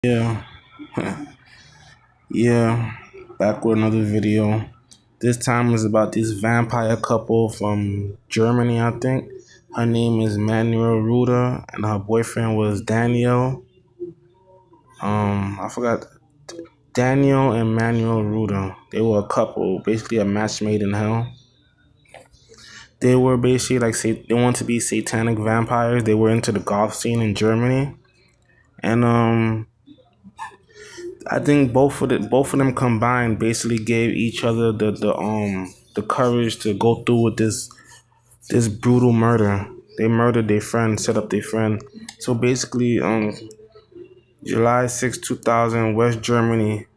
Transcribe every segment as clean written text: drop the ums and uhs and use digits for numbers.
Yeah, yeah, back with another video. This time is about this vampire couple from Germany, I think. Her name is Manuela Ruda, and her boyfriend was Daniel. I forgot Daniel and Manuel Ruda. They were a couple, basically a match made in hell. They were basically like they wanted to be satanic vampires. They were into the goth scene in Germany, and I think both of them combined basically gave each other the courage to go through with this brutal murder. They murdered their friend, set up their friend. So basically, July 6, 2000, West Germany.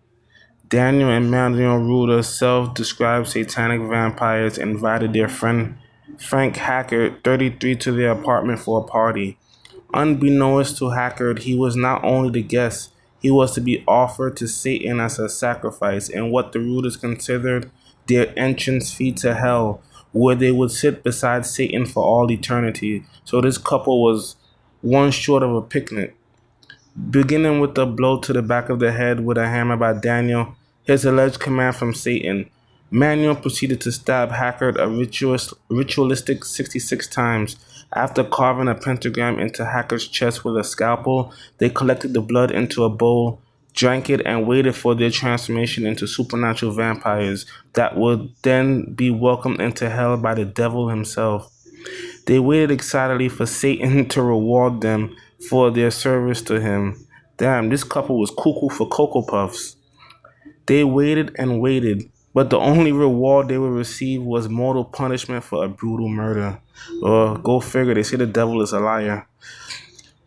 Daniel and Manuel Ruda, self-described satanic vampires, invited their friend Frank Hackett, 33, to their apartment for a party. Unbeknownst to Hackard, he was not only the guest, he was to be offered to Satan as a sacrifice in what the Ruders considered their entrance fee to hell, where they would sit beside Satan for all eternity. So this couple was one short of a picnic. Beginning with a blow to the back of the head with a hammer by Daniel, his alleged command from Satan, Manuel proceeded to stab Hackard a ritualistic 66 times. After carving a pentagram into Hackard's chest with a scalpel, they collected the blood into a bowl, drank it, and waited for their transformation into supernatural vampires that would then be welcomed into hell by the devil himself. They waited excitedly for Satan to reward them for their service to him. Damn, this couple was cuckoo for Cocoa Puffs. They waited and waited, but the only reward they would receive was mortal punishment for a brutal murder. Or go figure, they say the devil is a liar.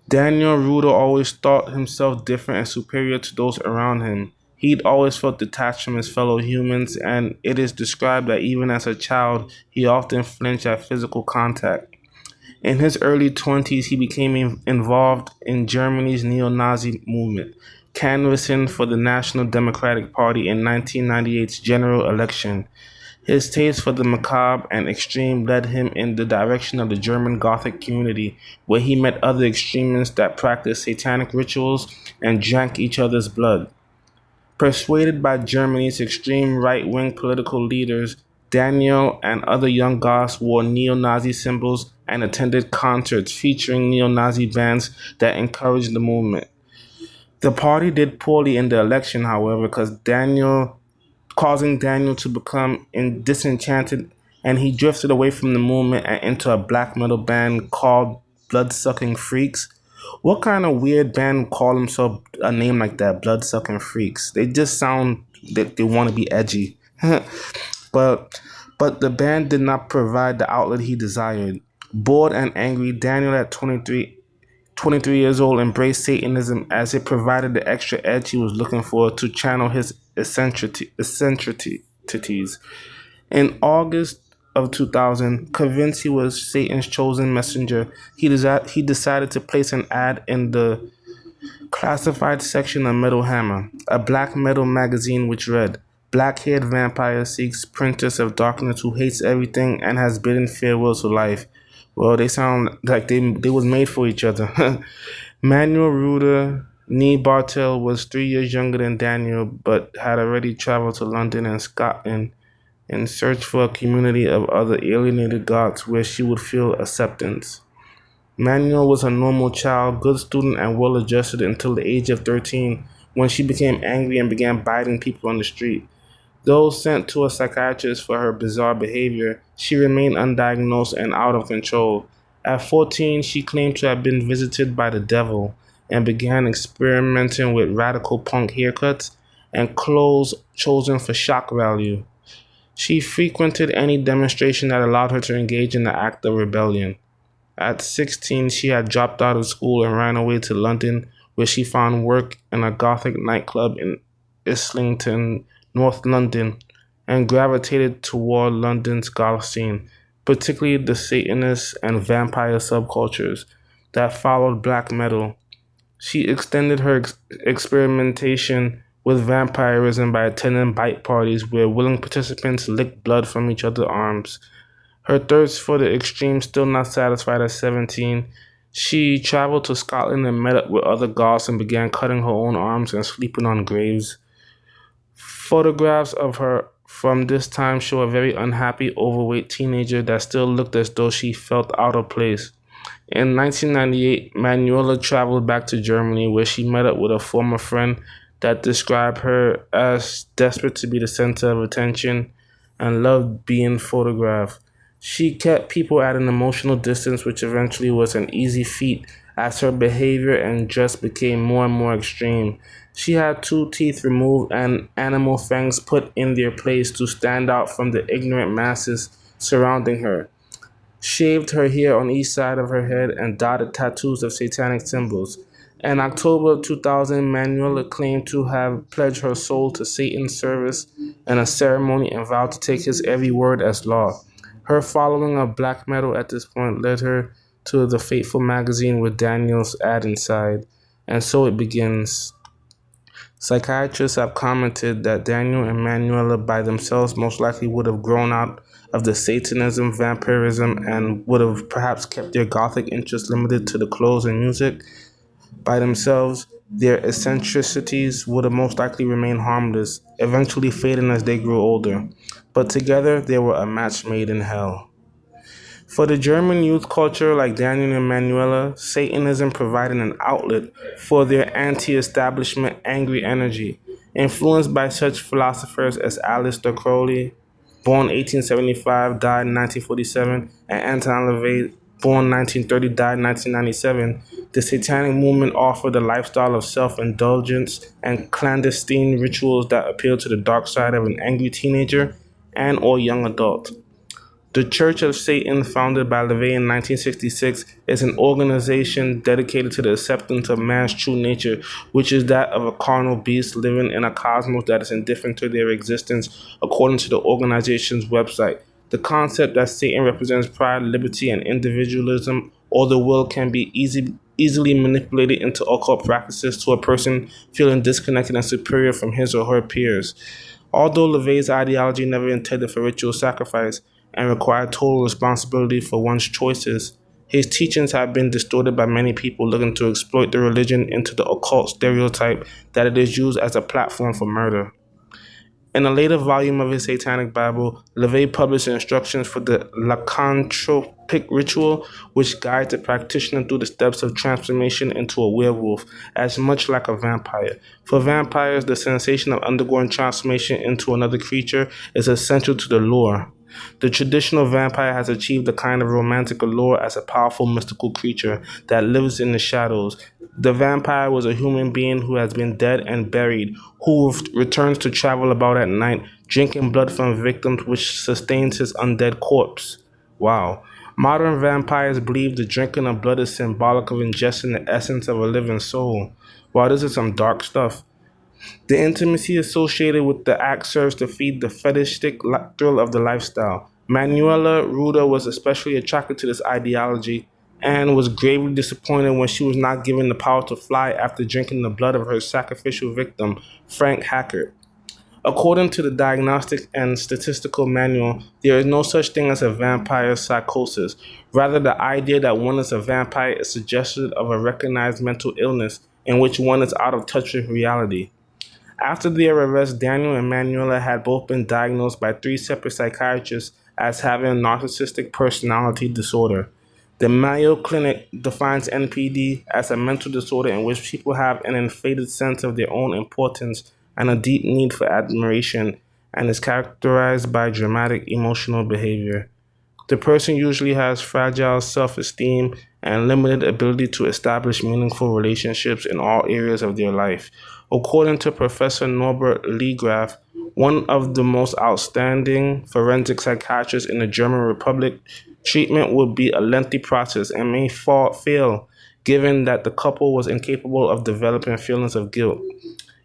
Daniel Ruda always thought himself different and superior to those around him. He'd always felt detached from his fellow humans, and it is described that even as a child, he often flinched at physical contact. In his early 20s, he became involved in Germany's neo-Nazi movement, canvassing for the National Democratic Party in 1998's general election. His taste for the macabre and extreme led him in the direction of the German Gothic community, where he met other extremists that practiced satanic rituals and drank each other's blood. Persuaded by Germany's extreme right-wing political leaders, Daniel and other young goths wore neo-Nazi symbols and attended concerts featuring neo-Nazi bands that encouraged the movement. The party did poorly in the election, however, causing Daniel to become disenchanted, and he drifted away from the movement and into a black metal band called Bloodsucking Freaks. What kind of weird band call themselves a name like that, Bloodsucking Freaks? They just sound that they want to be edgy. but but the band did not provide the outlet he desired. Bored and angry, Daniel at 23 years old embraced Satanism as it provided the extra edge he was looking for to channel his eccentricities. In August of 2000, convinced he was Satan's chosen messenger, he decided to place an ad in the classified section of Metal Hammer, a black metal magazine which read, "Black-haired vampire seeks princess of darkness who hates everything and has bidden farewell to life." Well, they sound like they was made for each other. Manuel Ruda Nee Bartel was 3 years younger than Daniel, but had already traveled to London and Scotland in search for a community of other alienated gods where she would feel acceptance. Manuel was a normal child, good student, and well-adjusted until the age of 13, when she became angry and began biting people on the street. Though sent to a psychiatrist for her bizarre behavior, she remained undiagnosed and out of control. At 14, she claimed to have been visited by the devil and began experimenting with radical punk haircuts and clothes chosen for shock value. She frequented any demonstration that allowed her to engage in the act of rebellion. At 16, she had dropped out of school and ran away to London, where she found work in a gothic nightclub in Islington, North London, and gravitated toward London's goth scene, particularly the Satanist and vampire subcultures that followed black metal. She extended her experimentation with vampirism by attending bite parties where willing participants licked blood from each other's arms. Her thirst for the extreme still not satisfied at 17, She traveled to Scotland and met up with other goths and began cutting her own arms and sleeping on graves. Photographs of her from this time show a very unhappy, overweight teenager that still looked as though she felt out of place. In 1998, Manuela traveled back to Germany where she met up with a former friend that described her as desperate to be the center of attention and loved being photographed. She kept people at an emotional distance, which eventually was an easy feat as her behavior and dress became more and more extreme. She had two teeth removed and animal fangs put in their place to stand out from the ignorant masses surrounding her, shaved her hair on each side of her head, and dotted tattoos of satanic symbols. In October 2000, Manuela claimed to have pledged her soul to Satan's service in a ceremony and vowed to take his every word as law. Her following of black metal at this point led her to the Fateful magazine with Daniel's ad inside. And so it begins. Psychiatrists have commented that Daniel and Manuela by themselves most likely would have grown out of the Satanism, vampirism, and would have perhaps kept their gothic interests limited to the clothes and music. By themselves, their eccentricities would have most likely remained harmless, eventually fading as they grew older. But together, they were a match made in hell. For the German youth culture like Daniel and Manuela, Satanism provided an outlet for their anti-establishment angry energy. Influenced by such philosophers as Aleister Crowley, born 1875, died in 1947, and Anton LaVey, born 1930, died in 1997, the Satanic movement offered a lifestyle of self-indulgence and clandestine rituals that appealed to the dark side of an angry teenager and or young adult. The Church of Satan, founded by LaVey in 1966, is an organization dedicated to the acceptance of man's true nature, which is that of a carnal beast living in a cosmos that is indifferent to their existence, according to the organization's website. The concept that Satan represents pride, liberty, and individualism, or the will, can be easily manipulated into occult practices to a person feeling disconnected and superior from his or her peers. Although LaVey's ideology never intended for ritual sacrifice and required total responsibility for one's choices, his teachings have been distorted by many people looking to exploit the religion into the occult stereotype that it is used as a platform for murder. In a later volume of his Satanic Bible, LaVey published instructions for the lycanthropic ritual, which guides the practitioner through the steps of transformation into a werewolf, as much like a vampire. For vampires, the sensation of undergoing transformation into another creature is essential to the lure. The traditional vampire has achieved a kind of romantic allure as a powerful mystical creature that lives in the shadows. The vampire was a human being who has been dead and buried, who returns to travel about at night, drinking blood from victims, which sustains his undead corpse. Wow. Modern vampires believe the drinking of blood is symbolic of ingesting the essence of a living soul. Wow, this is some dark stuff. The intimacy associated with the act serves to feed the fetishistic thrill of the lifestyle. Manuela Ruda was especially attracted to this ideology and was gravely disappointed when she was not given the power to fly after drinking the blood of her sacrificial victim, Frank Hackett. According to the Diagnostic and Statistical Manual, there is no such thing as a vampire psychosis. Rather, the idea that one is a vampire is suggestive of a recognized mental illness in which one is out of touch with reality. After their arrest, Daniel and Manuela had both been diagnosed by three separate psychiatrists as having narcissistic personality disorder. The Mayo Clinic defines NPD as a mental disorder in which people have an inflated sense of their own importance and a deep need for admiration, and is characterized by dramatic emotional behavior. The person usually has fragile self-esteem and limited ability to establish meaningful relationships in all areas of their life. According to Professor Norbert Legraf, one of the most outstanding forensic psychiatrists in the German Republic, treatment would be a lengthy process and may fail, given that the couple was incapable of developing feelings of guilt.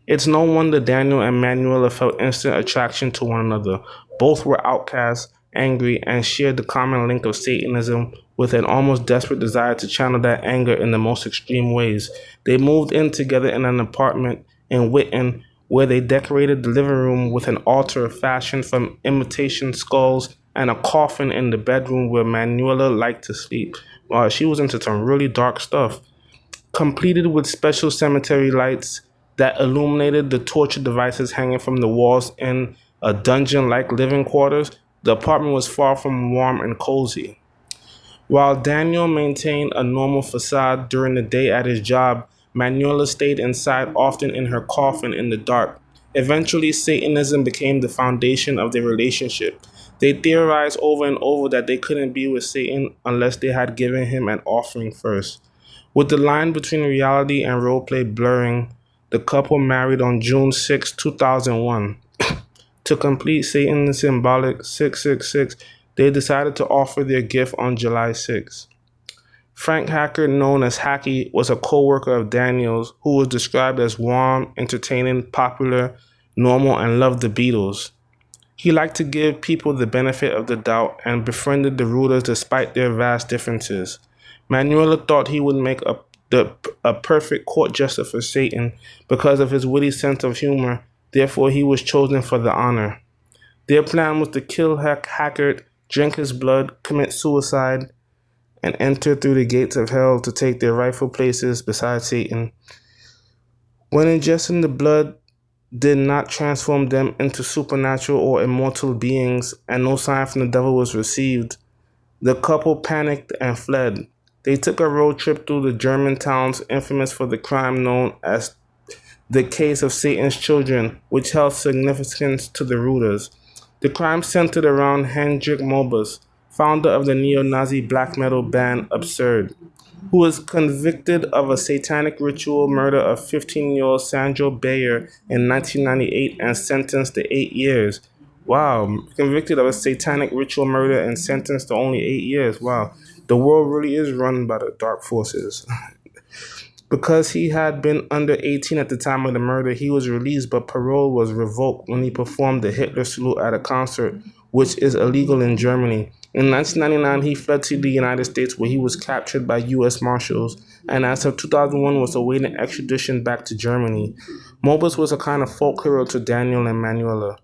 It's no wonder Daniel and Manuela felt instant attraction to one another. Both were outcasts, angry, and shared the common link of Satanism with an almost desperate desire to channel that anger in the most extreme ways. They moved in together in an apartment in Witten, where they decorated the living room with an altar fashioned from imitation skulls and a coffin in the bedroom where Manuela liked to sleep. Wow, she was into some really dark stuff. Completed with special cemetery lights that illuminated the torture devices hanging from the walls in a dungeon-like living quarters, the apartment was far from warm and cozy. While Daniel maintained a normal facade during the day at his job, Manuela stayed inside, often in her coffin in the dark. Eventually, Satanism became the foundation of their relationship. They theorized over and over that they couldn't be with Satan unless they had given him an offering first. With the line between reality and roleplay blurring, the couple married on June 6, 2001. To complete Satan's symbolic 666, they decided to offer their gift on July 6. Frank Hacker, known as Hacky, was a co-worker of Daniels who was described as warm, entertaining, popular, normal, and loved the Beatles. He liked to give people the benefit of the doubt and befriended the Rudas despite their vast differences. Manuela thought he would make a perfect court jester for Satan because of his witty sense of humor, therefore he was chosen for the honor. Their plan was to kill Hackert, drink his blood, commit suicide, and enter through the gates of hell to take their rightful places beside Satan. When ingesting the blood did not transform them into supernatural or immortal beings, and no sign from the devil was received, the couple panicked and fled. They took a road trip through the German towns infamous for the crime known as the Case of Satan's Children, which held significance to the Rudas. The crime centered around Hendrik Mobus, founder of the neo-Nazi black metal band Absurd, who was convicted of a satanic ritual murder of 15-year-old Sandro Bayer in 1998 and sentenced to 8 years. Wow, convicted of a satanic ritual murder and sentenced to only 8 years. Wow, the world really is run by the dark forces. Because he had been under 18 at the time of the murder, he was released, but parole was revoked when he performed the Hitler salute at a concert, which is illegal in Germany. In 1999, he fled to the United States, where he was captured by U.S. Marshals, and as of 2001 was awaiting extradition back to Germany. Mobus was a kind of folk hero to Daniel and Manuela.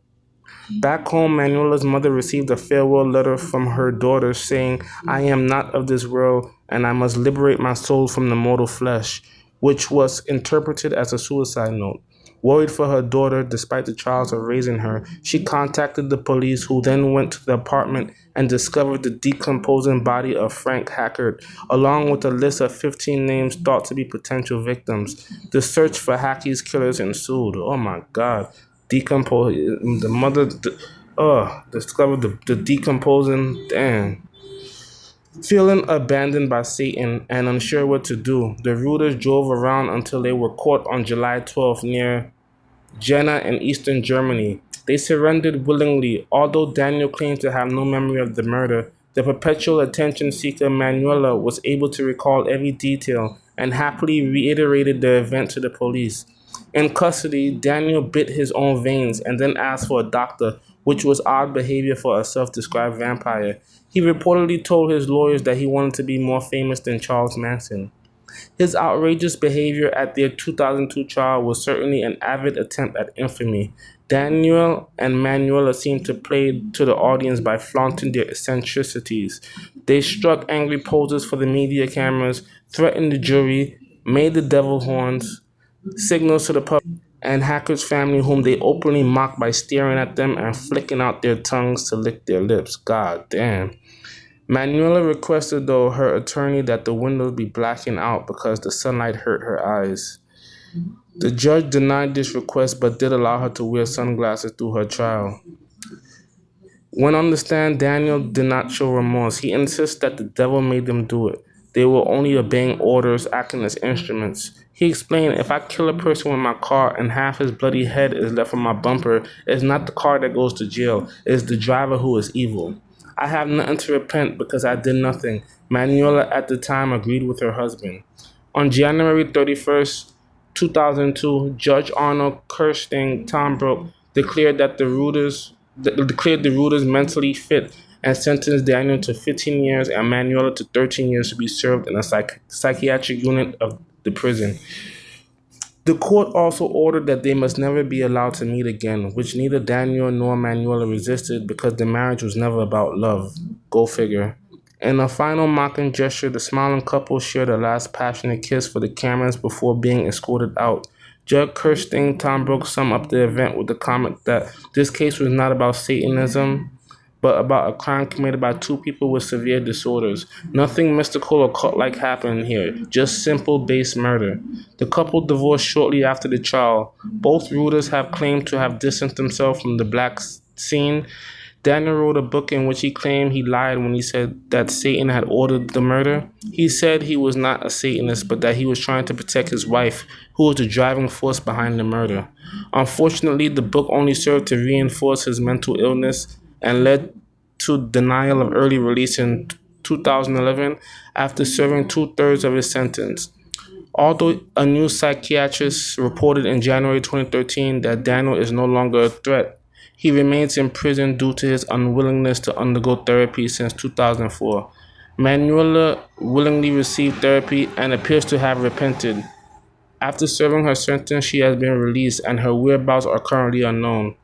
Back home, Manuela's mother received a farewell letter from her daughter saying, "I am not of this world, and I must liberate my soul from the mortal flesh," which was interpreted as a suicide note. Worried for her daughter, despite the trials of raising her, she contacted the police, who then went to the apartment and discovered the decomposing body of Frank Hackert, along with a list of 15 names thought to be potential victims. The search for Hacky's killers ensued. Oh my God. The mother, discovered the decomposing. Damn. Feeling abandoned by Satan and unsure what to do, the Rudas drove around until they were caught on July 12th near Jena in eastern Germany. They surrendered willingly, although Daniel claimed to have no memory of the murder. The perpetual attention seeker Manuela was able to recall every detail and happily reiterated the event to the police. In custody, Daniel bit his own veins and then asked for a doctor, which was odd behavior for a self-described vampire. He reportedly told his lawyers that he wanted to be more famous than Charles Manson. His outrageous behavior at their 2002 trial was certainly an avid attempt at infamy. Daniel and Manuela seemed to play to the audience by flaunting their eccentricities. They struck angry poses for the media cameras, threatened the jury, made the devil horns, signals to the public, and Hacker's family, whom they openly mocked by staring at them and flicking out their tongues to lick their lips. God damn. Manuela requested, though, her attorney that the windows be blackened out because the sunlight hurt her eyes. The judge denied this request but did allow her to wear sunglasses through her trial. When on the stand, Daniel did not show remorse. He insists that the devil made them do it. They were only obeying orders, acting as instruments. He explained, "If I kill a person with my car and half his bloody head is left on my bumper, it's not the car that goes to jail, it's the driver who is evil. I have nothing to repent because I did nothing." Manuela at the time agreed with her husband. On January 31st, 2002, Judge Arnold Kirstein Tombrook declared the Rudas mentally fit and sentenced Daniel to 15 years and Manuela to 13 years to be served in a psychiatric unit of the prison. The court also ordered that they must never be allowed to meet again, which neither Daniel nor Manuela resisted because the marriage was never about love. Go figure. In a final mocking gesture, the smiling couple shared a last passionate kiss for the cameras before being escorted out. Judge Kirsten Tom Brooks summed up the event with the comment that this case was not about Satanism, but about a crime committed by two people with severe disorders. Nothing mystical or cult-like happened here, just simple base murder. The couple divorced shortly after the trial. Both Rudas have claimed to have distanced themselves from the black scene. Daniel wrote a book in which he claimed he lied when he said that Satan had ordered the murder. He said he was not a Satanist, but that he was trying to protect his wife, who was the driving force behind the murder. Unfortunately, the book only served to reinforce his mental illness and led to denial of early release in 2011 after serving two-thirds of his sentence. Although a new psychiatrist reported in January 2013 that Daniel is no longer a threat, he remains in prison due to his unwillingness to undergo therapy since 2004. Manuela willingly received therapy and appears to have repented. After serving her sentence, she has been released and her whereabouts are currently unknown.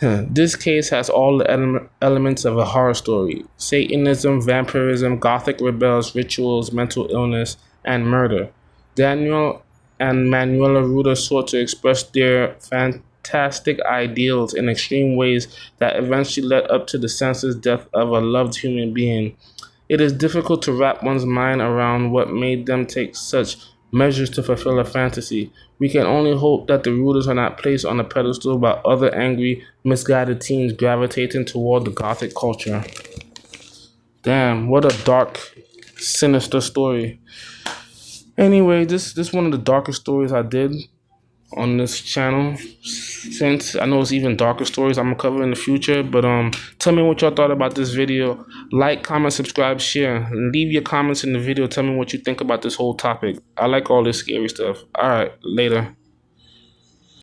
This case has all the elements of a horror story: Satanism, vampirism, gothic rebels, rituals, mental illness, and murder. Daniel and Manuela Ruda sought to express their fantastic ideals in extreme ways that eventually led up to the senseless death of a loved human being. It is difficult to wrap one's mind around what made them take such measures to fulfill a fantasy. We can only hope that the Rudas are not placed on a pedestal by other angry, misguided teens gravitating toward the gothic culture. Damn, what a dark, sinister story. Anyway, this one of the darkest stories I did on this channel. Since I know it's even darker stories I'm gonna cover in the future, but tell me what y'all thought about this video. Like, comment, subscribe, share, and leave your comments in the video. Tell me what you think about this whole topic. I like all this scary stuff. All right, later.